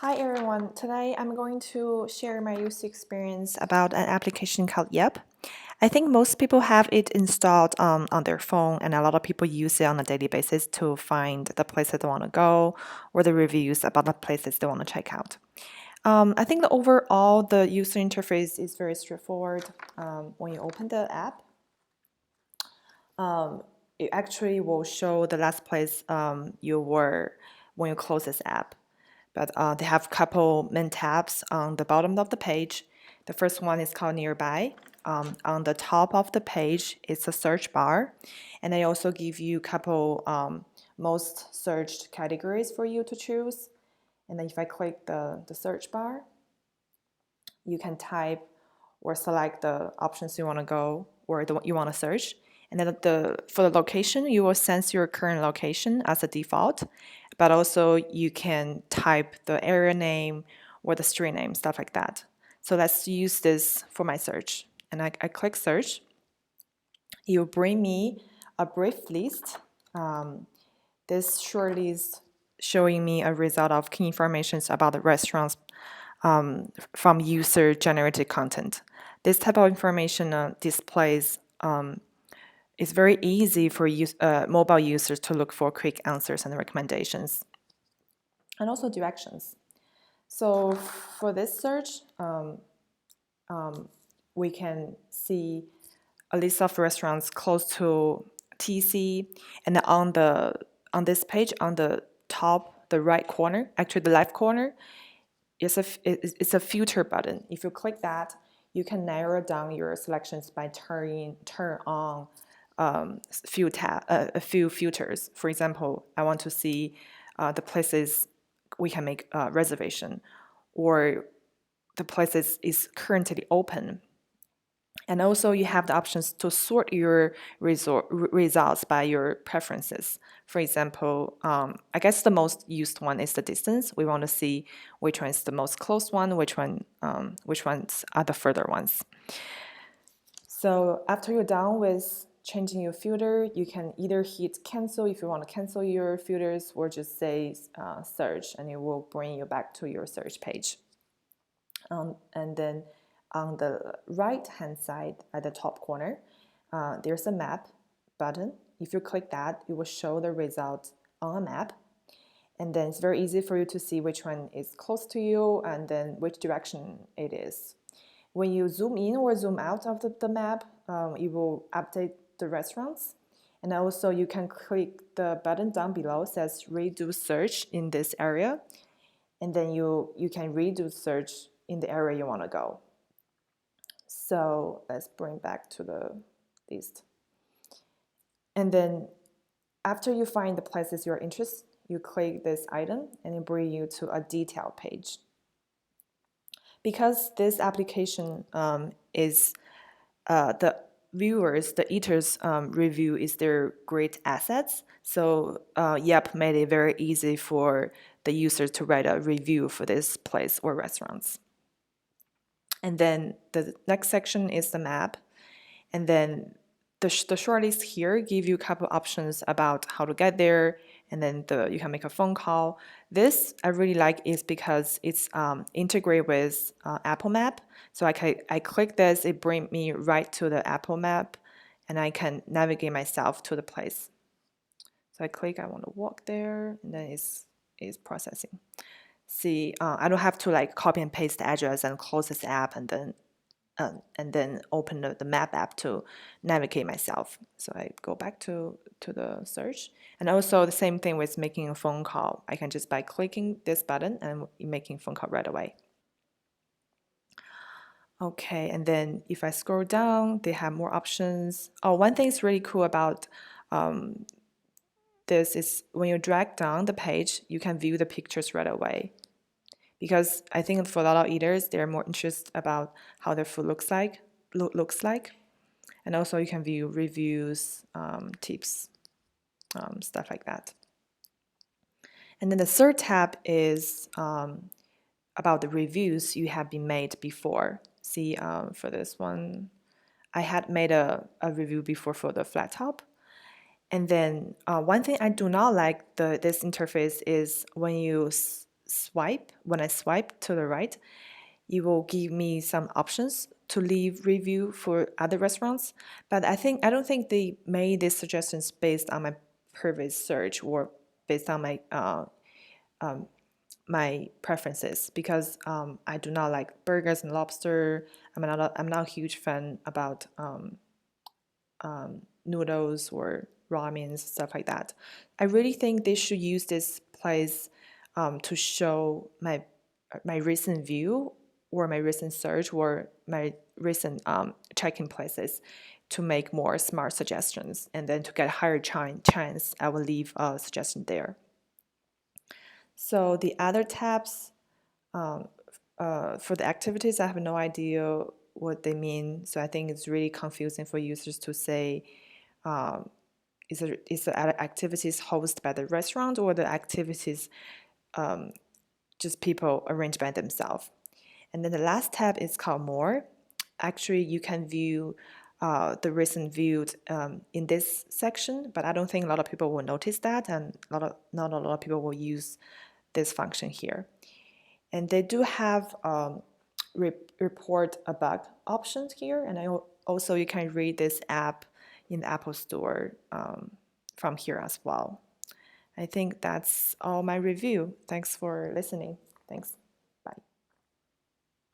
Hi everyone, today I'm going to share my user experience about an application called Yep. I think most people have it installed on their phone, and a lot of people use it on a daily basis to find the places they want to go or the reviews about the places they want to check out. I think the overall the user interface is very straightforward. When you open the app, it actually will show the last place you were when you close this app. But they have a couple main tabs on the bottom of the page. The first one is called Nearby. On the top of the page, it's a search bar. And they also give you a couple most searched categories for you to choose. And then if I click the search bar, you can type or select the options you want to go or you want to search. And then for the location, you will sense your current location as a default, but also you can type the area name or the street name, stuff like that. So let's use this for my search. And I click search. It will bring me a brief list. This short list showing me a result of key information about the restaurants from user-generated content. This type of information displays it's very easy for mobile users to look for quick answers and recommendations, and also directions. So for this search, we can see a list of restaurants close to TC, and on this page, on the top, the right corner, actually the left corner, it's a filter button. If you click that, you can narrow down your selections by turn on a few filters. For example, I want to see the places we can make a reservation, or the places is currently open. And also you have the options to sort your results by your preferences. For example, I guess the most used one is the distance. We want to see which one is the most close one, which ones are the further ones. So after you're done with changing your filter, you can either hit cancel if you want to cancel your filters, or just say search, and it will bring you back to your search page. And then on the right-hand side at the top corner, there's a map button. If you click that, it will show the result on a map. And then it's very easy for you to see which one is close to you and then which direction it is. When you zoom in or zoom out of the map, it will update the restaurants. And also you can click the button down below, says redo search in this area. And then you can redo search in the area you want to go. So let's bring back to the list. And then after you find the places you're interested, you click this item and it brings you to a detail page. Because this application is the viewers, the eaters' review is their great assets. So Yep made it very easy for the users to write a review for this place or restaurants. And then the next section is the map. And then the short list here give you a couple options about how to get there, and then you can make a phone call. This I really like is because it's integrated with Apple Map. So I click this, it brings me right to the Apple Map, and I can navigate myself to the place. So I click, I want to walk there, and then it's processing. See, I don't have to like copy and paste the address and close this app and then open the map app to navigate myself. So I go back to the search. And also the same thing with making a phone call. I can just by clicking this button and making a phone call right away. Okay, and then if I scroll down, they have more options. Oh, one thing is really cool about this is when you drag down the page, you can view the pictures right away. Because I think for a lot of eaters, they're more interested about how their food looks like. And also you can view reviews, tips, stuff like that. And then the third tab is about the reviews you have been made before. See, for this one, I had made a review before for the flat top. And then one thing I do not like this interface is when you when I swipe to the right, it will give me some options to leave review for other restaurants. But I don't think they made these suggestions based on my previous search or based on my preferences, because I do not like burgers and lobster. I'm not a huge fan about noodles or ramen, stuff like that. I really think they should use this place to show my recent view or my recent search or my recent check-in places to make more smart suggestions, and then to get higher chance I will leave a suggestion there. So the other tabs for the activities, I have no idea what they mean. So I think it's really confusing for users to say, is the activities hosted by the restaurant or the activities just people arranged by themselves. And then the last tab is called More. Actually, you can view the recent viewed in this section, but I don't think a lot of people will notice that, and not a lot of people will use this function here. And they do have report a bug options here, and also you can read this app in the Apple Store from here as well. I think that's all my review. Thanks for listening. Thanks.